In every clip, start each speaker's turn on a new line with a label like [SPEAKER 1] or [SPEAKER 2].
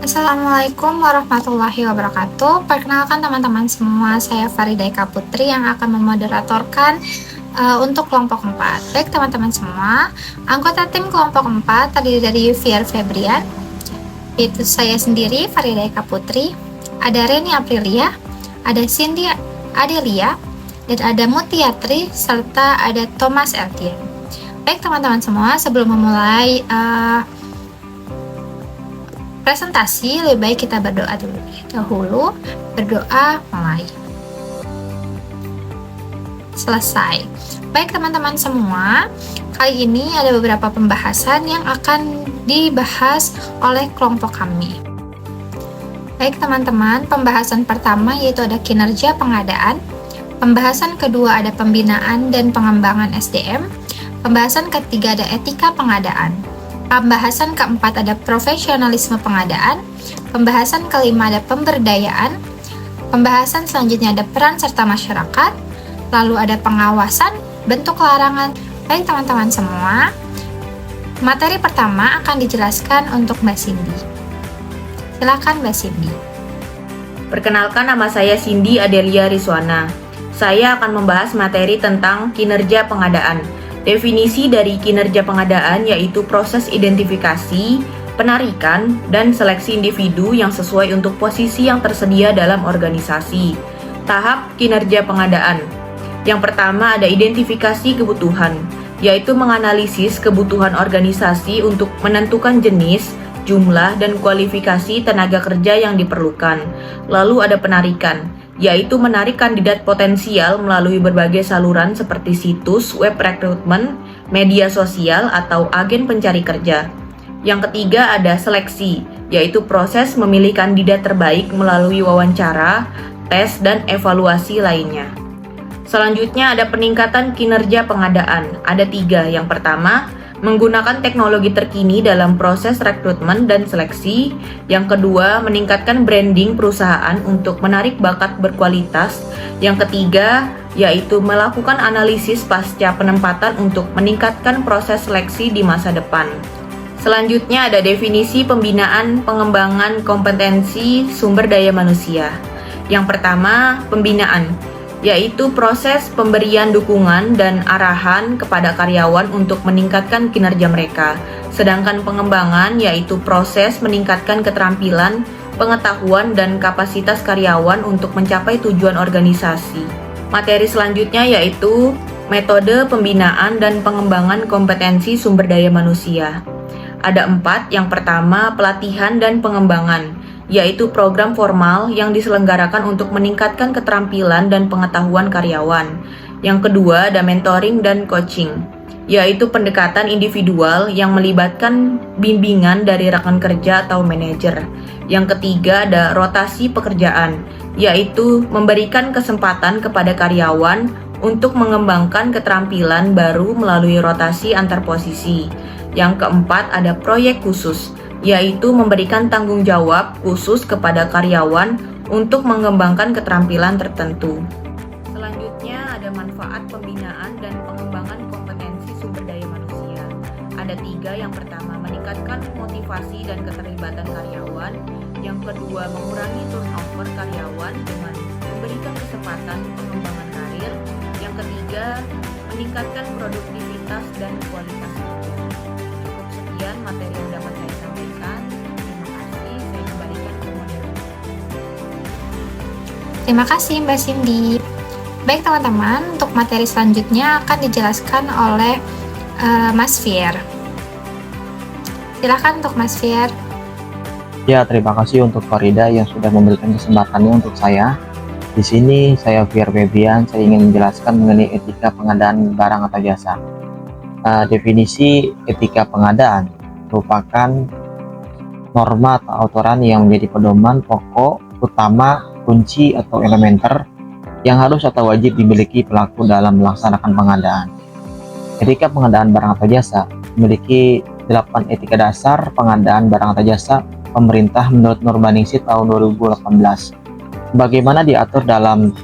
[SPEAKER 1] Assalamualaikum warahmatullahi wabarakatuh. Perkenalkan teman-teman semua, saya Farida Eka Putri yang akan memoderatorkan untuk kelompok 4. Baik teman-teman semua, anggota tim kelompok 4 terdiri dari Yuviar Febrian, itu saya sendiri Farida Eka Putri, ada Reni Aprilia, ada Cindy Adelia, dan ada Mutiatri, serta ada Thomas Eltian. Baik teman-teman semua, sebelum memulai presentasi, lebih baik kita berdoa dahulu. Berdoa, mulai. Selesai. Baik teman-teman semua, kali ini ada beberapa pembahasan yang akan dibahas oleh kelompok kami. Baik teman-teman, pembahasan pertama yaitu ada kinerja pengadaan. Pembahasan kedua ada pembinaan dan pengembangan SDM. Pembahasan ketiga ada etika pengadaan. Pembahasan keempat ada profesionalisme pengadaan. Pembahasan kelima ada pemberdayaan. Pembahasan selanjutnya ada peran serta masyarakat. Lalu ada pengawasan, bentuk larangan. Baik teman-teman semua, materi pertama akan dijelaskan untuk Mbak Cindy. Silakan Mbak Cindy.
[SPEAKER 2] Perkenalkan, nama saya Cindy Adelia Rizwana. Saya akan membahas materi tentang kinerja pengadaan. Definisi dari kinerja pengadaan yaitu proses identifikasi, penarikan, dan seleksi individu yang sesuai untuk posisi yang tersedia dalam organisasi. Tahap kinerja pengadaan. Yang pertama ada identifikasi kebutuhan, yaitu menganalisis kebutuhan organisasi untuk menentukan jenis, jumlah, dan kualifikasi tenaga kerja yang diperlukan. Lalu ada penarikan, yaitu menarik kandidat potensial melalui berbagai saluran seperti situs, web rekrutmen, media sosial, atau agen pencari kerja. Yang ketiga ada seleksi, yaitu proses memilih kandidat terbaik melalui wawancara, tes, dan evaluasi lainnya. Selanjutnya ada peningkatan kinerja pengadaan, ada 3. Yang pertama, menggunakan teknologi terkini dalam proses rekrutmen dan seleksi. Yang kedua, meningkatkan branding perusahaan untuk menarik bakat berkualitas. Yang ketiga, yaitu melakukan analisis pasca penempatan untuk meningkatkan proses seleksi di masa depan. Selanjutnya ada definisi pembinaan pengembangan kompetensi sumber daya manusia. Yang pertama, pembinaan, yaitu proses pemberian dukungan dan arahan kepada karyawan untuk meningkatkan kinerja mereka. Sedangkan pengembangan yaitu proses meningkatkan keterampilan, pengetahuan, dan kapasitas karyawan untuk mencapai tujuan organisasi. Materi selanjutnya yaitu metode pembinaan dan pengembangan kompetensi sumber daya manusia. Ada 4, yang pertama pelatihan dan pengembangan, yaitu program formal yang diselenggarakan untuk meningkatkan keterampilan dan pengetahuan karyawan. Yang kedua ada mentoring dan coaching, yaitu pendekatan individual yang melibatkan bimbingan dari rekan kerja atau manajer. Yang ketiga ada rotasi pekerjaan, yaitu memberikan kesempatan kepada karyawan untuk mengembangkan keterampilan baru melalui rotasi antar posisi. Yang keempat ada proyek khusus, yaitu memberikan tanggung jawab khusus kepada karyawan untuk mengembangkan keterampilan tertentu. Selanjutnya ada manfaat pembinaan dan pengembangan kompetensi sumber daya manusia. Ada 3, yang pertama meningkatkan motivasi dan keterlibatan karyawan. Yang kedua mengurangi turnover karyawan dengan memberikan kesempatan pengembangan karir. Yang ketiga meningkatkan produktivitas dan kualitas kerja. Sekian materi yang dapat saya sampaikan. Terima kasih. Saya kembalikan ke moderator.
[SPEAKER 1] Terima kasih Mbak Cindy. Baik teman-teman, untuk materi selanjutnya akan dijelaskan oleh Mas Fier. Silakan untuk Mas Fier.
[SPEAKER 3] Ya, terima kasih untuk Farida yang sudah memberikan kesempatannya untuk saya. Di sini saya Fier Febrian, saya ingin menjelaskan mengenai etika pengadaan barang atau jasa. Definisi etika pengadaan merupakan norma atau aturan yang menjadi pedoman pokok, utama, kunci atau elementer yang harus atau wajib dimiliki pelaku dalam melaksanakan pengadaan. Etika pengadaan barang atau jasa memiliki 8 etika dasar pengadaan barang atau jasa pemerintah menurut Nurbaningsih tahun 2018. Bagaimana diatur dalam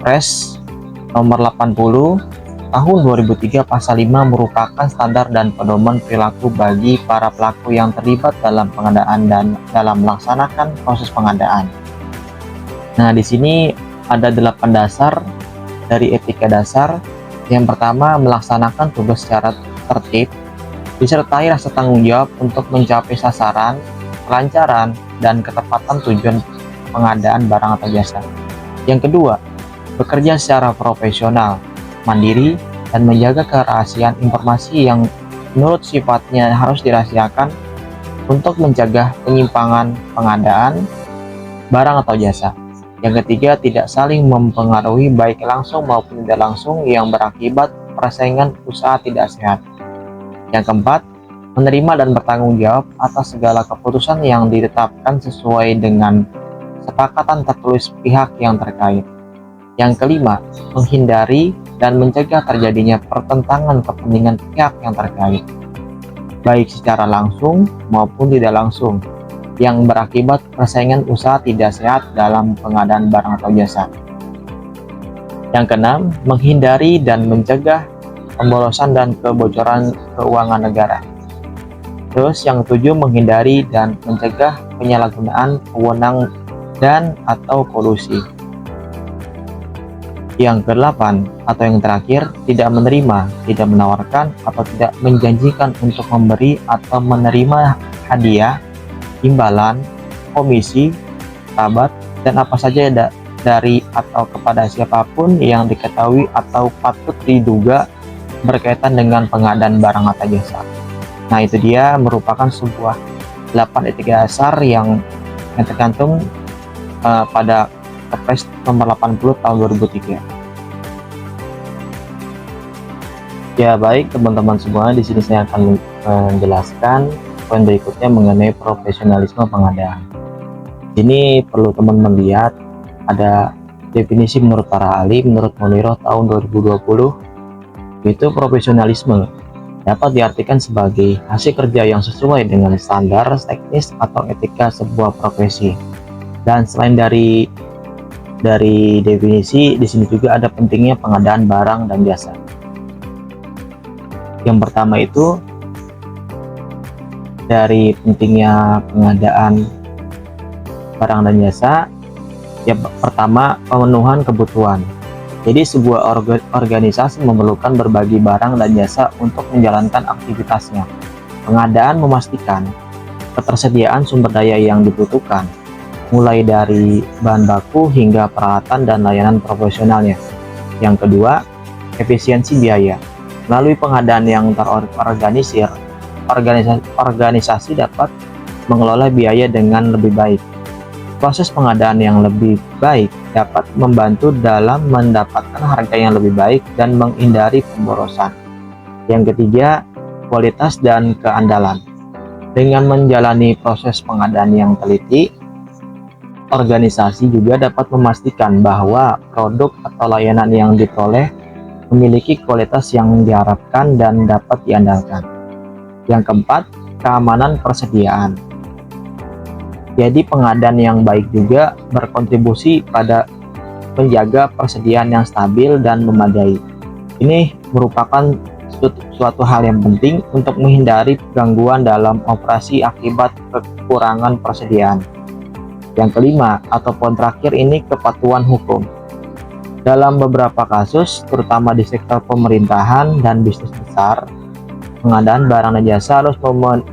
[SPEAKER 3] Pres nomor 80 tahun 2003 pasal 5 merupakan standar dan pedoman perilaku bagi para pelaku yang terlibat dalam pengadaan dan dalam melaksanakan proses pengadaan. Nah, di sini ada 8 dasar dari etika dasar. Yang pertama, melaksanakan tugas secara tertib, disertai rasa tanggung jawab untuk mencapai sasaran, kelancaran, dan ketepatan tujuan pengadaan barang atau jasa. Yang kedua, bekerja secara profesional, mandiri, dan menjaga kerahasiaan informasi yang menurut sifatnya harus dirahasiakan untuk mencegah penyimpangan pengadaan barang atau jasa. Yang ketiga, tidak saling mempengaruhi baik langsung maupun tidak langsung yang berakibat persaingan usaha tidak sehat. Yang keempat, menerima dan bertanggung jawab atas segala keputusan yang ditetapkan sesuai dengan kesepakatan tertulis pihak yang terkait. Yang kelima, menghindari dan mencegah terjadinya pertentangan kepentingan pihak yang terkait, baik secara langsung maupun tidak langsung, yang berakibat persaingan usaha tidak sehat dalam pengadaan barang atau jasa. Yang keenam, menghindari dan mencegah pemborosan dan kebocoran keuangan negara. Terus yang ketujuh, menghindari dan mencegah penyalahgunaan wewenang dan atau kolusi. Yang kedelapan atau yang terakhir, tidak menerima, tidak menawarkan, atau tidak menjanjikan untuk memberi atau menerima hadiah, imbalan, komisi, rabat, dan apa saja dari atau kepada siapapun yang diketahui atau patut diduga berkaitan dengan pengadaan barang atau jasa. Nah, itu dia merupakan sebuah 8 etika dasar yang tergantung pada Kepres nomor 80 tahun 2003. Ya, baik teman-teman semua, di sini saya akan menjelaskan poin berikutnya mengenai profesionalisme pengadaan. Ini perlu teman-teman lihat, ada definisi menurut para ahli, menurut Moniro tahun 2020, yaitu profesionalisme dapat diartikan sebagai hasil kerja yang sesuai dengan standar teknis atau etika sebuah profesi. Dan selain dari definisi, di sini juga ada pentingnya pengadaan barang dan jasa. Yang pertama itu dari pentingnya pengadaan barang dan jasa, ya pertama pemenuhan kebutuhan. Jadi sebuah organisasi memerlukan berbagai barang dan jasa untuk menjalankan aktivitasnya. Pengadaan memastikan ketersediaan sumber daya yang dibutuhkan, mulai dari bahan baku hingga peralatan dan layanan profesionalnya. Yang kedua, efisiensi biaya. Melalui pengadaan yang terorganisir, organisasi dapat mengelola biaya dengan lebih baik. Proses pengadaan yang lebih baik dapat membantu dalam mendapatkan harga yang lebih baik dan menghindari pemborosan. Yang ketiga, kualitas dan keandalan. Dengan menjalani proses pengadaan yang teliti, organisasi juga dapat memastikan bahwa produk atau layanan yang diperoleh memiliki kualitas yang diharapkan dan dapat diandalkan. Yang keempat, keamanan persediaan. Jadi pengadaan yang baik juga berkontribusi pada menjaga persediaan yang stabil dan memadai. Ini merupakan suatu hal yang penting untuk menghindari gangguan dalam operasi akibat kekurangan persediaan. Yang kelima, ataupun terakhir ini kepatuhan hukum. Dalam beberapa kasus, terutama di sektor pemerintahan dan bisnis besar, pengadaan barang dan jasa harus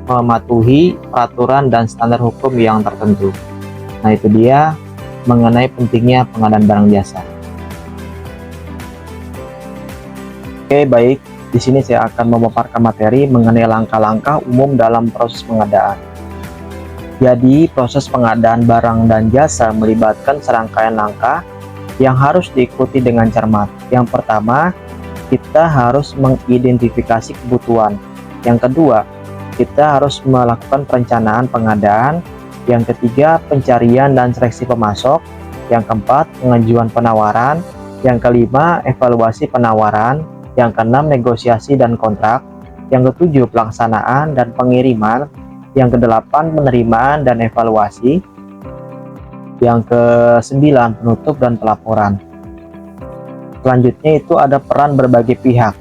[SPEAKER 3] mematuhi peraturan dan standar hukum yang tertentu. Nah, itu dia mengenai pentingnya pengadaan barang jasa. Oke, baik. Di sini saya akan memaparkan materi mengenai langkah-langkah umum dalam proses pengadaan. Jadi, proses pengadaan barang dan jasa melibatkan serangkaian langkah yang harus diikuti dengan cermat. Yang pertama, kita harus mengidentifikasi kebutuhan. Yang kedua, kita harus melakukan perencanaan pengadaan. Yang ketiga, pencarian dan seleksi pemasok. Yang keempat, pengajuan penawaran. Yang kelima, evaluasi penawaran. Yang keenam, negosiasi dan kontrak. Yang ketujuh, pelaksanaan dan pengiriman. Yang kedelapan, penerimaan dan evaluasi. Yang kesembilan, penutup dan pelaporan. Selanjutnya itu ada peran berbagai pihak.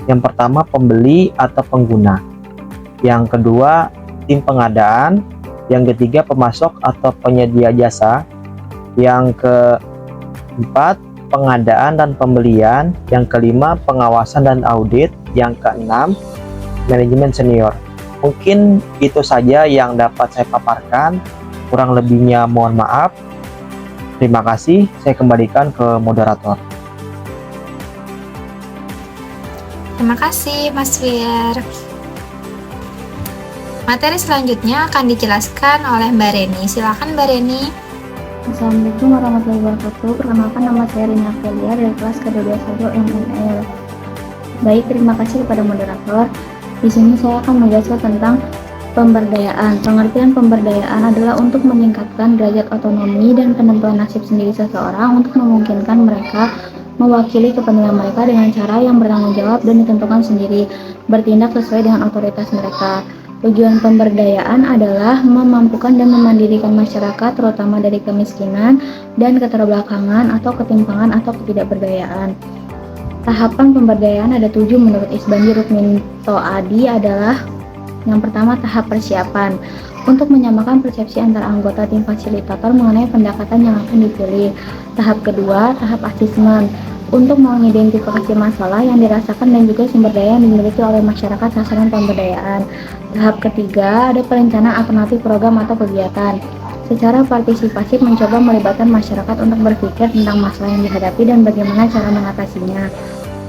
[SPEAKER 3] Yang pertama, pembeli atau pengguna. Yang kedua, tim pengadaan. Yang ketiga, pemasok atau penyedia jasa. Yang keempat, pengadaan dan pembelian. Yang kelima, pengawasan dan audit. Yang keenam, manajemen senior. Mungkin itu saja yang dapat saya paparkan. Kurang lebihnya mohon maaf. Terima kasih. Saya kembalikan ke moderator.
[SPEAKER 1] Terima kasih, Mas Fir. Materi selanjutnya akan dijelaskan oleh Mbak Reni. Silakan Mbak Reni.
[SPEAKER 4] Assalamualaikum warahmatullahi wabarakatuh. Perkenalkan, nama saya Rina Felia dari kelas ke-21 MNL. Baik, terima kasih kepada moderator. Di sini saya akan menjelaskan tentang pemberdayaan. Pengertian pemberdayaan adalah untuk meningkatkan derajat otonomi dan penentuan nasib sendiri seseorang untuk memungkinkan mereka mewakili kepentingan mereka dengan cara yang bertanggung jawab dan ditentukan sendiri, bertindak sesuai dengan otoritas mereka. Tujuan pemberdayaan adalah memampukan dan memandirikan masyarakat, terutama dari kemiskinan dan keterbelakangan atau ketimpangan atau ketidakberdayaan. Tahapan pemberdayaan ada 7 menurut Isbandi Rukminto Adi adalah: yang pertama, tahap persiapan untuk menyamakan persepsi antara anggota tim fasilitator mengenai pendekatan yang akan dipilih. Tahap kedua, tahap asesmen untuk mengidentifikasi masalah yang dirasakan dan juga sumber daya yang dimiliki oleh masyarakat sasaran pemberdayaan. Tahap ketiga, ada perencanaan alternatif program atau kegiatan. Secara partisipasi mencoba melibatkan masyarakat untuk berpikir tentang masalah yang dihadapi dan bagaimana cara mengatasinya.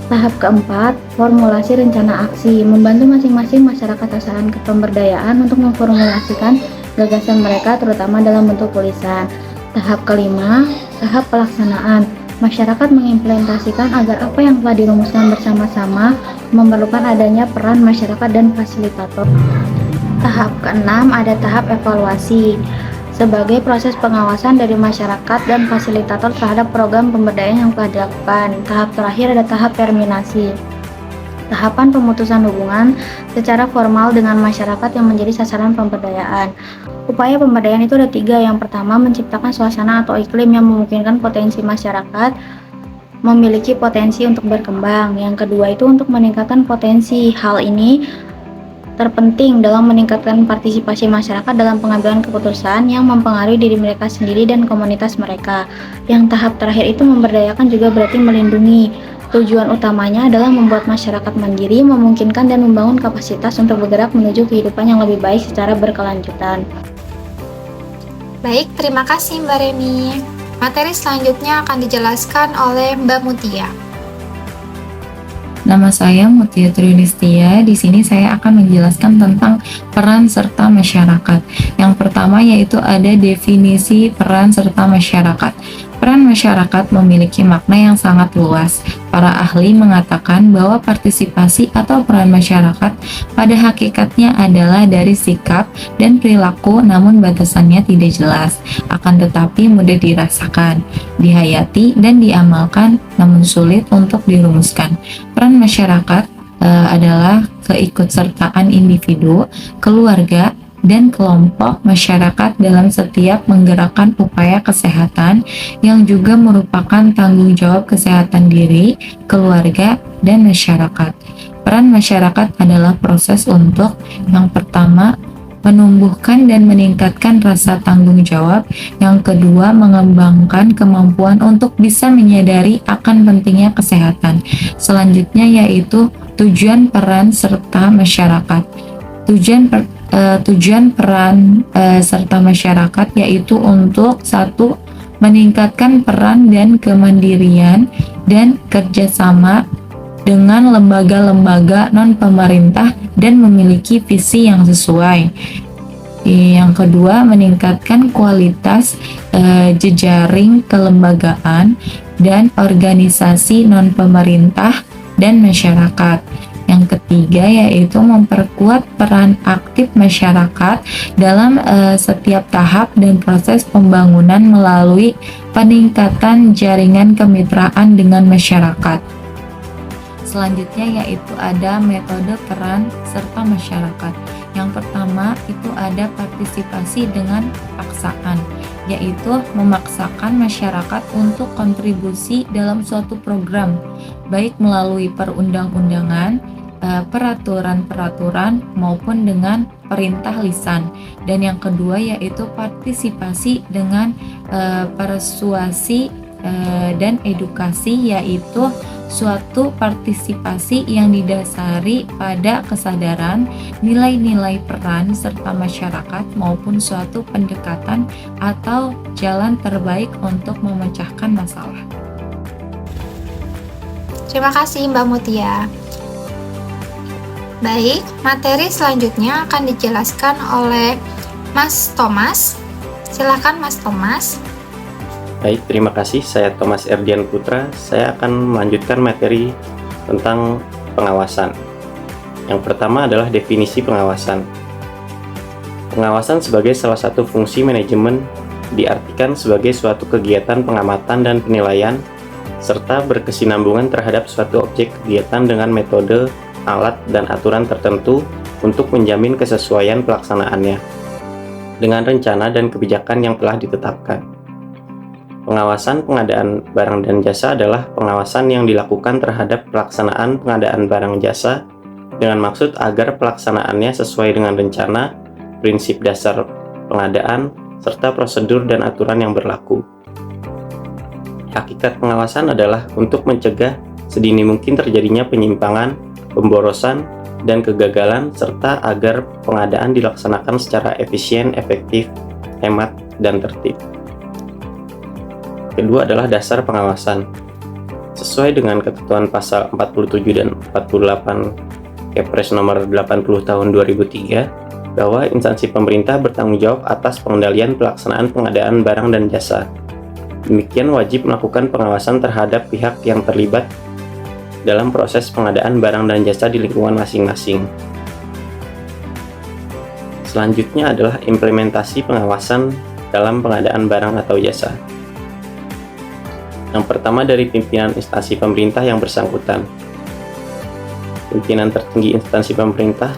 [SPEAKER 4] Tahap keempat, formulasi rencana aksi, membantu masing-masing masyarakat sasaran kepemberdayaan untuk memformulasikan gagasan mereka terutama dalam bentuk tulisan. Tahap kelima, tahap pelaksanaan, masyarakat mengimplementasikan agar apa yang telah dirumuskan bersama-sama memerlukan adanya peran masyarakat dan fasilitator. Tahap keenam, ada tahap evaluasi sebagai proses pengawasan dari masyarakat dan fasilitator terhadap program pemberdayaan yang telah dilakukan. Tahap terakhir ada tahap terminasi, tahapan pemutusan hubungan secara formal dengan masyarakat yang menjadi sasaran pemberdayaan. Upaya pemberdayaan itu ada 3. Yang pertama, menciptakan suasana atau iklim yang memungkinkan potensi masyarakat memiliki potensi untuk berkembang. Yang kedua itu untuk meningkatkan potensi. Hal ini terpenting dalam meningkatkan partisipasi masyarakat dalam pengambilan keputusan yang mempengaruhi diri mereka sendiri dan komunitas mereka. Yang tahap terakhir itu memberdayakan juga berarti melindungi. Tujuan utamanya adalah membuat masyarakat mandiri, memungkinkan dan membangun kapasitas untuk bergerak menuju kehidupan yang lebih baik secara berkelanjutan.
[SPEAKER 1] Baik, terima kasih Mbak Reni. Materi selanjutnya akan dijelaskan oleh Mbak Mutia.
[SPEAKER 5] Nama saya Mutia Triunistia. Di sini saya akan menjelaskan tentang peran serta masyarakat. Yang pertama yaitu ada definisi peran serta masyarakat. Peran masyarakat memiliki makna yang sangat luas. Para ahli mengatakan bahwa partisipasi atau peran masyarakat pada hakikatnya adalah dari sikap dan perilaku, namun batasannya tidak jelas, akan tetapi mudah dirasakan, dihayati, dan diamalkan, namun sulit untuk dirumuskan. Peran masyarakat adalah keikutsertaan individu, keluarga, dan kelompok masyarakat dalam setiap menggerakkan upaya kesehatan yang juga merupakan tanggung jawab kesehatan diri, keluarga, dan masyarakat. Peran masyarakat adalah proses untuk yang pertama, menumbuhkan dan meningkatkan rasa tanggung jawab. Yang kedua, mengembangkan kemampuan untuk bisa menyadari akan pentingnya kesehatan. Selanjutnya yaitu tujuan peran serta masyarakat. Tujuan peran serta masyarakat yaitu untuk 1. Meningkatkan peran dan kemandirian dan kerjasama dengan lembaga-lembaga non-pemerintah dan memiliki visi yang sesuai. Yang kedua, meningkatkan kualitas jejaring kelembagaan dan organisasi non-pemerintah dan masyarakat. Yang ketiga yaitu memperkuat peran aktif masyarakat dalam setiap tahap dan proses pembangunan melalui peningkatan jaringan kemitraan dengan masyarakat. Selanjutnya yaitu ada metode peran serta masyarakat. Yang pertama itu ada partisipasi dengan paksaan, yaitu memaksakan masyarakat untuk kontribusi dalam suatu program, baik melalui perundang-undangan, peraturan-peraturan maupun dengan perintah lisan. Dan yang kedua yaitu partisipasi dengan persuasi dan edukasi, yaitu suatu partisipasi yang didasari pada kesadaran, nilai-nilai peran serta masyarakat maupun suatu pendekatan atau jalan terbaik untuk memecahkan masalah.
[SPEAKER 1] Terima kasih Mbak Mutia. Baik, materi selanjutnya akan dijelaskan oleh Mas Thomas. Silakan Mas Thomas.
[SPEAKER 6] Baik, terima kasih. Saya Thomas Erdian Putra. Saya akan melanjutkan materi tentang pengawasan. Yang pertama adalah definisi pengawasan. Pengawasan sebagai salah satu fungsi manajemen diartikan sebagai suatu kegiatan pengamatan dan penilaian serta berkesinambungan terhadap suatu objek kegiatan dengan metode, alat, dan aturan tertentu untuk menjamin kesesuaian pelaksanaannya dengan rencana dan kebijakan yang telah ditetapkan. Pengawasan pengadaan barang dan jasa adalah pengawasan yang dilakukan terhadap pelaksanaan pengadaan barang jasa dengan maksud agar pelaksanaannya sesuai dengan rencana, prinsip dasar pengadaan, serta prosedur dan aturan yang berlaku. Hakikat pengawasan adalah untuk mencegah sedini mungkin terjadinya penyimpangan, pemborosan, dan kegagalan, serta agar pengadaan dilaksanakan secara efisien, efektif, hemat, dan tertib. Kedua adalah dasar pengawasan. Sesuai dengan ketentuan pasal 47 dan 48 Kepres nomor 80 tahun 2003, bahwa instansi pemerintah bertanggung jawab atas pengendalian pelaksanaan pengadaan barang dan jasa. Demikian wajib melakukan pengawasan terhadap pihak yang terlibat dalam proses pengadaan barang dan jasa di lingkungan masing-masing. Selanjutnya adalah implementasi pengawasan dalam pengadaan barang atau jasa. Yang pertama dari pimpinan instansi pemerintah yang bersangkutan. Pimpinan tertinggi instansi pemerintah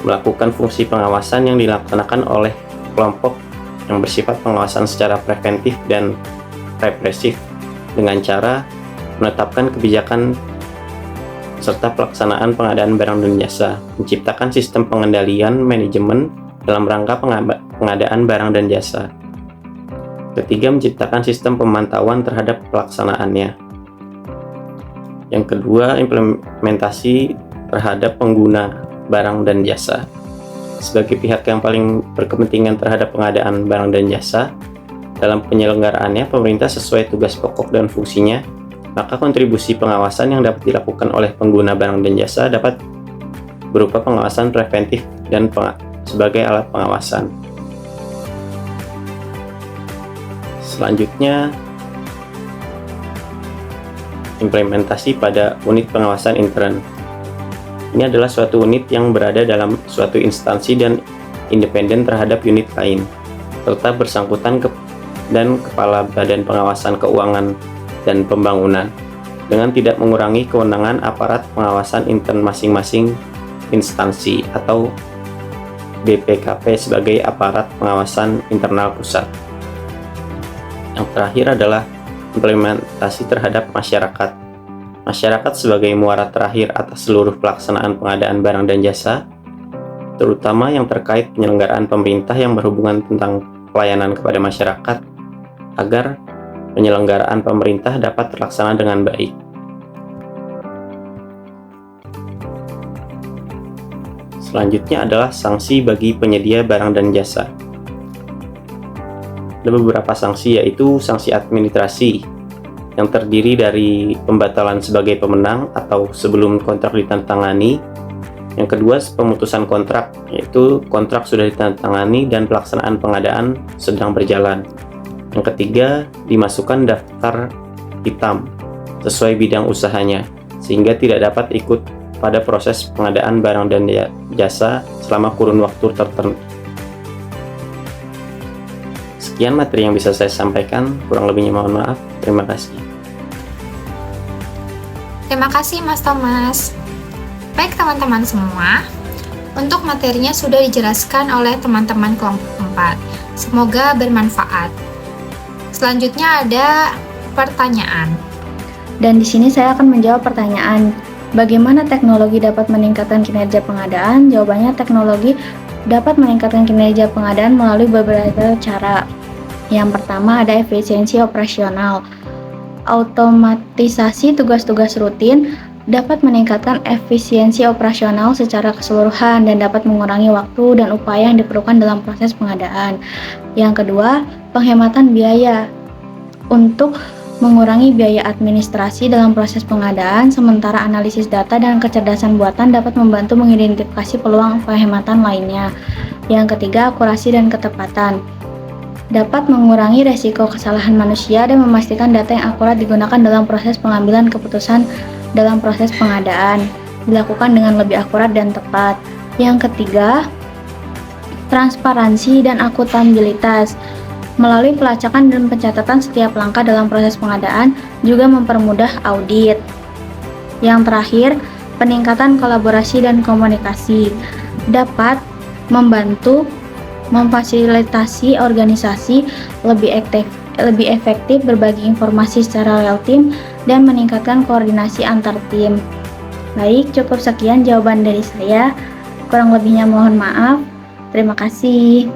[SPEAKER 6] melakukan fungsi pengawasan yang dilaksanakan oleh kelompok yang bersifat pengawasan secara preventif dan represif dengan cara menetapkan kebijakan serta pelaksanaan pengadaan barang dan jasa, menciptakan sistem pengendalian manajemen dalam rangka pengadaan barang dan jasa. Ketiga, menciptakan sistem pemantauan terhadap pelaksanaannya. Yang kedua, implementasi terhadap pengguna barang dan jasa. Sebagai pihak yang paling berkepentingan terhadap pengadaan barang dan jasa, dalam penyelenggaraannya pemerintah sesuai tugas pokok dan fungsinya, maka kontribusi pengawasan yang dapat dilakukan oleh pengguna barang dan jasa dapat berupa pengawasan preventif dan sebagai alat pengawasan. Selanjutnya, implementasi pada unit pengawasan intern. Ini adalah suatu unit yang berada dalam suatu instansi dan independen terhadap unit lain, serta bersangkutan dan kepala Badan Pengawasan Keuangan dan Pembangunan, dengan tidak mengurangi kewenangan aparat pengawasan intern masing-masing instansi atau BPKP sebagai aparat pengawasan internal pusat. Yang terakhir adalah implementasi terhadap masyarakat. Masyarakat sebagai muara terakhir atas seluruh pelaksanaan pengadaan barang dan jasa, terutama yang terkait penyelenggaraan pemerintah yang berhubungan tentang pelayanan kepada masyarakat, agar penyelenggaraan pemerintah dapat terlaksana dengan baik. Selanjutnya adalah sanksi bagi penyedia barang dan jasa. Ada beberapa sanksi, yaitu sanksi administrasi yang terdiri dari pembatalan sebagai pemenang atau sebelum kontrak ditandatangani. Yang kedua, pemutusan kontrak, yaitu kontrak sudah ditandatangani dan pelaksanaan pengadaan sedang berjalan. Yang ketiga, dimasukkan daftar hitam sesuai bidang usahanya, sehingga tidak dapat ikut pada proses pengadaan barang dan jasa selama kurun waktu tertentu. Sekian materi yang bisa saya sampaikan, kurang lebihnya mohon maaf. Terima kasih.
[SPEAKER 1] Terima kasih Mas Thomas. Baik teman-teman semua, untuk materinya sudah dijelaskan oleh teman-teman kelompok 4. Semoga bermanfaat. Selanjutnya ada pertanyaan.
[SPEAKER 4] Dan di sini saya akan menjawab pertanyaan, bagaimana teknologi dapat meningkatkan kinerja pengadaan? Jawabannya, teknologi dapat meningkatkan kinerja pengadaan melalui beberapa cara. Yang pertama ada efisiensi operasional. Otomatisasi tugas-tugas rutin dapat meningkatkan efisiensi operasional secara keseluruhan dan dapat mengurangi waktu dan upaya yang diperlukan dalam proses pengadaan. Yang kedua, penghematan biaya. Untuk mengurangi biaya administrasi dalam proses pengadaan, sementara analisis data dan kecerdasan buatan dapat membantu mengidentifikasi peluang penghematan lainnya. Yang ketiga, akurasi dan ketepatan. Dapat mengurangi resiko kesalahan manusia dan memastikan data yang akurat digunakan dalam proses pengambilan keputusan dalam proses pengadaan, dilakukan dengan lebih akurat dan tepat. Yang ketiga, transparansi dan akuntabilitas. Melalui pelacakan dan pencatatan setiap langkah dalam proses pengadaan juga mempermudah audit. Yang terakhir, peningkatan kolaborasi dan komunikasi dapat membantu memfasilitasi organisasi lebih efektif berbagi informasi secara real time dan meningkatkan koordinasi antar tim. Baik, cukup sekian jawaban dari saya. Kurang lebihnya mohon maaf. Terima kasih.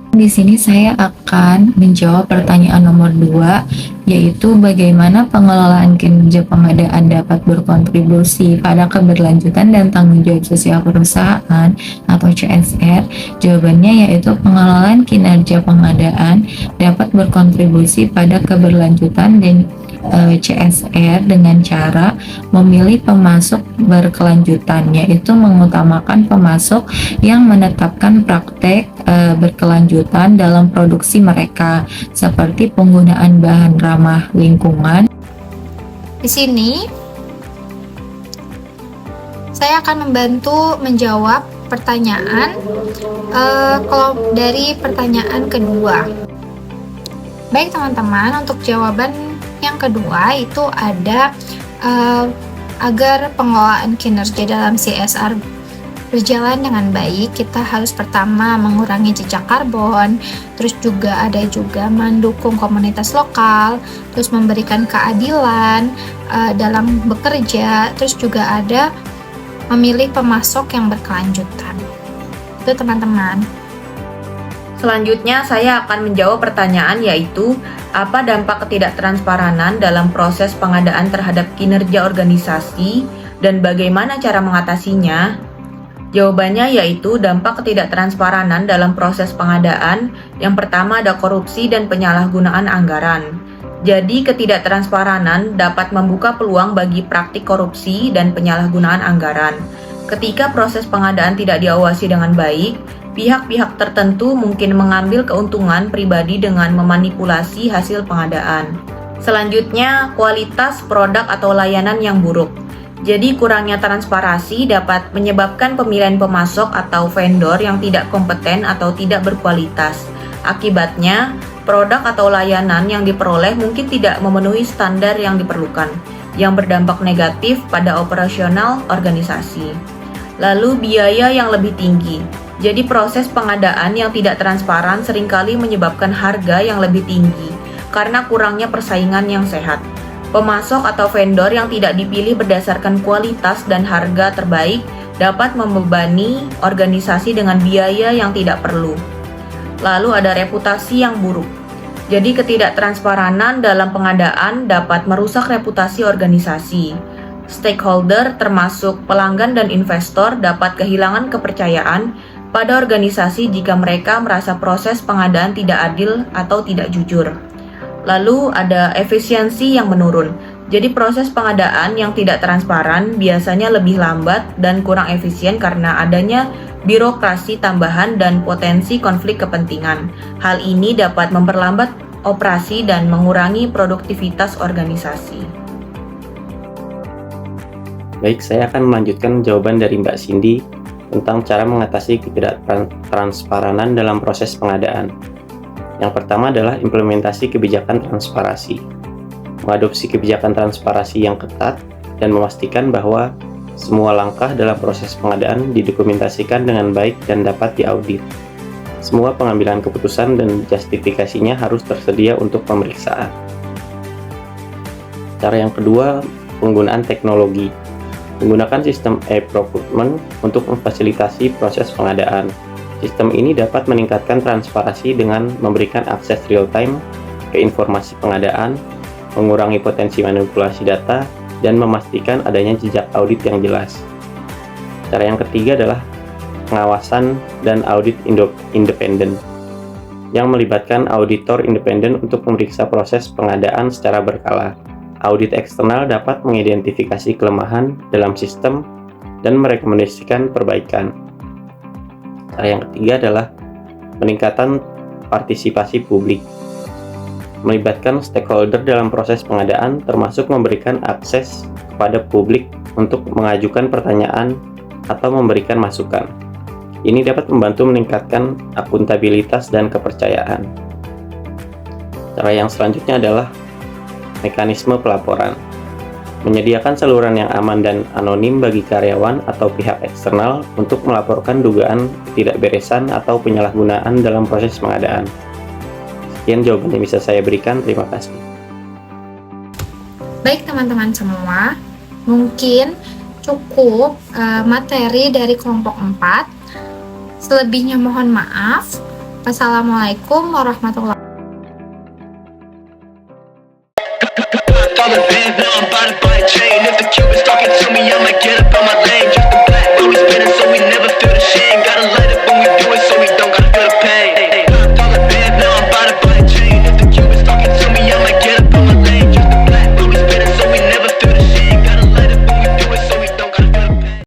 [SPEAKER 5] Di sini saya akan menjawab pertanyaan nomor 2, yaitu bagaimana pengelolaan kinerja pengadaan dapat berkontribusi pada keberlanjutan dan tanggung jawab sosial perusahaan atau CSR. Jawabannya yaitu pengelolaan kinerja pengadaan dapat berkontribusi pada keberlanjutan dan CSR dengan cara memilih pemasok berkelanjutan, yaitu mengutamakan pemasok yang menetapkan praktek berkelanjutan dalam produksi mereka, seperti penggunaan bahan ramah lingkungan.
[SPEAKER 1] Di sini saya akan membantu menjawab pertanyaan kalau dari pertanyaan kedua. Baik teman-teman, untuk jawaban yang kedua itu ada agar pengelolaan kinerja dalam CSR berjalan dengan baik, kita harus pertama mengurangi jejak karbon, terus juga mendukung komunitas lokal, terus memberikan keadilan dalam bekerja, terus juga ada memilih pemasok yang berkelanjutan. Itu teman-teman.
[SPEAKER 2] Selanjutnya saya akan menjawab pertanyaan, yaitu apa dampak ketidaktransparan dalam proses pengadaan terhadap kinerja organisasi dan bagaimana cara mengatasinya? Jawabannya yaitu dampak ketidaktransparan dalam proses pengadaan. Yang pertama ada korupsi dan penyalahgunaan anggaran. Jadi ketidaktransparan dapat membuka peluang bagi praktik korupsi dan penyalahgunaan anggaran. Ketika proses pengadaan tidak diawasi dengan baik, pihak-pihak tertentu mungkin mengambil keuntungan pribadi dengan memanipulasi hasil pengadaan. Selanjutnya, kualitas produk atau layanan yang buruk. Jadi kurangnya transparansi dapat menyebabkan pemilihan pemasok atau vendor yang tidak kompeten atau tidak berkualitas. Akibatnya, produk atau layanan yang diperoleh mungkin tidak memenuhi standar yang diperlukan, yang berdampak negatif pada operasional organisasi. Lalu biaya yang lebih tinggi. Jadi proses pengadaan yang tidak transparan seringkali menyebabkan harga yang lebih tinggi karena kurangnya persaingan yang sehat. Pemasok atau vendor yang tidak dipilih berdasarkan kualitas dan harga terbaik dapat membebani organisasi dengan biaya yang tidak perlu. Lalu ada reputasi yang buruk. Jadi ketidaktransparan dalam pengadaan dapat merusak reputasi organisasi. Stakeholder termasuk pelanggan dan investor dapat kehilangan kepercayaan pada organisasi jika mereka merasa proses pengadaan tidak adil atau tidak jujur. Lalu ada efisiensi yang menurun. Jadi proses pengadaan yang tidak transparan biasanya lebih lambat dan kurang efisien karena adanya birokrasi tambahan dan potensi konflik kepentingan. Hal ini dapat memperlambat operasi dan mengurangi produktivitas organisasi.
[SPEAKER 6] Baik, saya akan melanjutkan jawaban dari Mbak Cindy tentang cara mengatasi ketidaktransparan dalam proses pengadaan. Yang pertama adalah implementasi kebijakan transparansi. Mengadopsi kebijakan transparansi yang ketat dan memastikan bahwa semua langkah dalam proses pengadaan didokumentasikan dengan baik dan dapat diaudit. Semua pengambilan keputusan dan justifikasinya harus tersedia untuk pemeriksaan. Cara yang kedua, penggunaan teknologi. Menggunakan sistem e-procurement untuk memfasilitasi proses pengadaan. Sistem ini dapat meningkatkan transparansi dengan memberikan akses real-time ke informasi pengadaan, mengurangi potensi manipulasi data, dan memastikan adanya jejak audit yang jelas. Cara yang ketiga adalah pengawasan dan audit independen, yang melibatkan auditor independen untuk memeriksa proses pengadaan secara berkala. Audit eksternal dapat mengidentifikasi kelemahan dalam sistem dan merekomendasikan perbaikan. Cara yang ketiga adalah peningkatan partisipasi publik, melibatkan stakeholder dalam proses pengadaan termasuk memberikan akses kepada publik untuk mengajukan pertanyaan atau memberikan masukan. Ini dapat membantu meningkatkan akuntabilitas dan kepercayaan. Cara yang selanjutnya adalah mekanisme pelaporan. Menyediakan saluran yang aman dan anonim bagi karyawan atau pihak eksternal untuk melaporkan dugaan ketidakberesan atau penyalahgunaan dalam proses pengadaan. Sekian jawaban yang bisa saya berikan, terima kasih.
[SPEAKER 1] Baik teman-teman semua, mungkin cukup materi dari kelompok 4. Selebihnya mohon maaf. Wassalamualaikum warahmatullahi wabarakatuh.